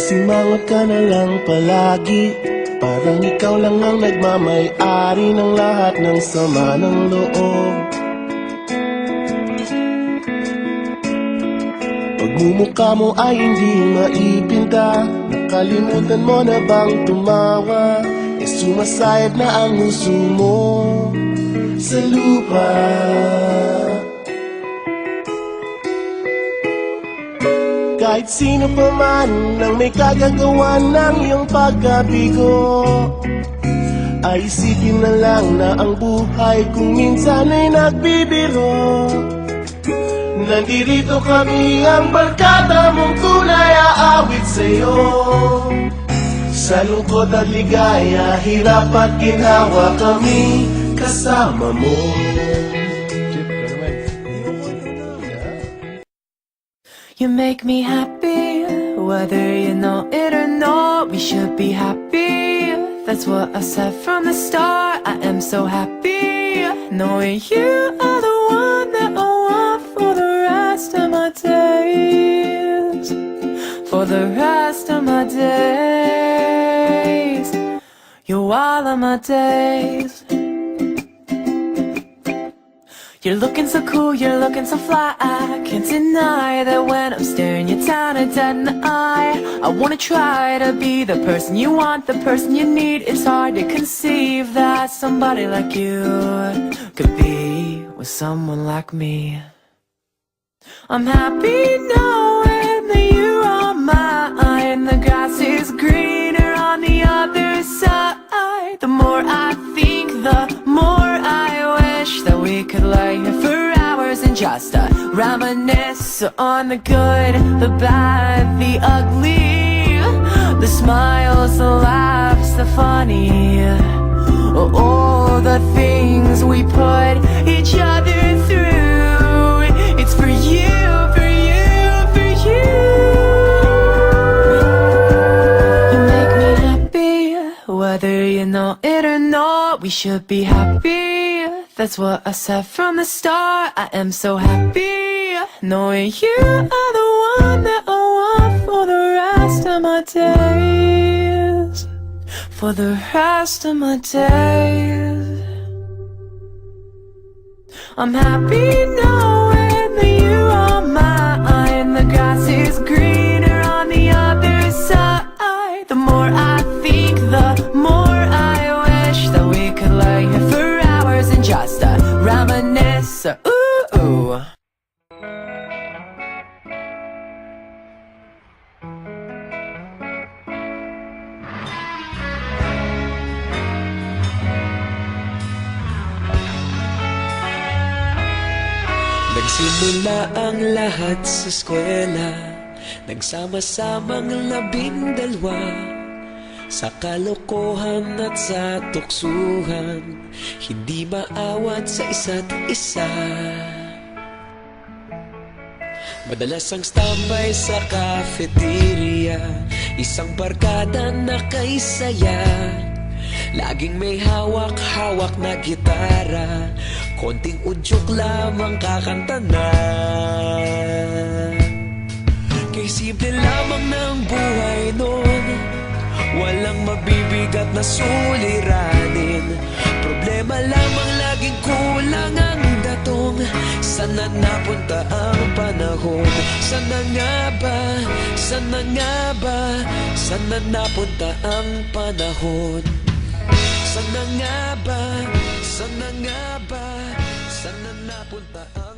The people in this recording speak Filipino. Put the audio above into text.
Simangot ka na lang palagi, parang ikaw lang ang nagmamay-ari ng lahat ng sama ng loob. Pagmumukha mo ay hindi maipinta, nakalimutan mo na bang tumawa? Sumasayad na ang huso mo sa lupa. Kahit sino pa man ang may kagagawa ng iyong pagkabigo, ay isipin na lang na ang buhay kung minsan ay nagbibiro. Nandirito kami ang barkada mong tunay aawit sa'yo. Sa lungkot at ligaya, hirap at ginawa kami kasama mo. You make me happy, whether you know it or not. We should be happy, that's what I said from the start. I am so happy, knowing you are the one that I want for the rest of my days. For the rest of my days, you're all of my days. You're looking so cool, you're looking so fly. I can't deny that when I'm staring you down and dead in the eye. I wanna try to be the person you want, the person you need. It's hard to conceive that somebody like you could be with someone like me. I'm happy knowing that you are mine. The grass is greener on the other side. The more I think, the more I wish that we could lay here for hours and just reminisce on the good, the bad, the ugly, the smiles, the laughs, the funny, all the things we put each other through. It's for you, for you, for you. You make me happy, whether you know it or not. We should be happy, that's what I said from the start. I am so happy, knowing you are the one that I want for the rest of my days. For the rest of my days, I'm happy knowing that you are mine. The grass is greener on the other side. The more I think, the more I wish that we could lay here for hours and just reminisce. Ooh. Nagsimula ang lahat sa eskwela, nagsama-samang 12 sa kalokohan at sa tuksuhan, hindi maawat sa isa't isa. Madalas ang standby sa cafeteria, isang barkada na kay saya. Laging may hawak-hawak na gitara, konting udyok lamang kakanta na. Kay simple lamang ng buhay nun, walang mabibigat na suliranin. Problema lamang laging kulang ang datong. Sana napunta ang panahon? Sana nga ba? Sana nga ba? Sana napunta ang panahon? Sana nga ba? Sana nga ba? Sana napunta ang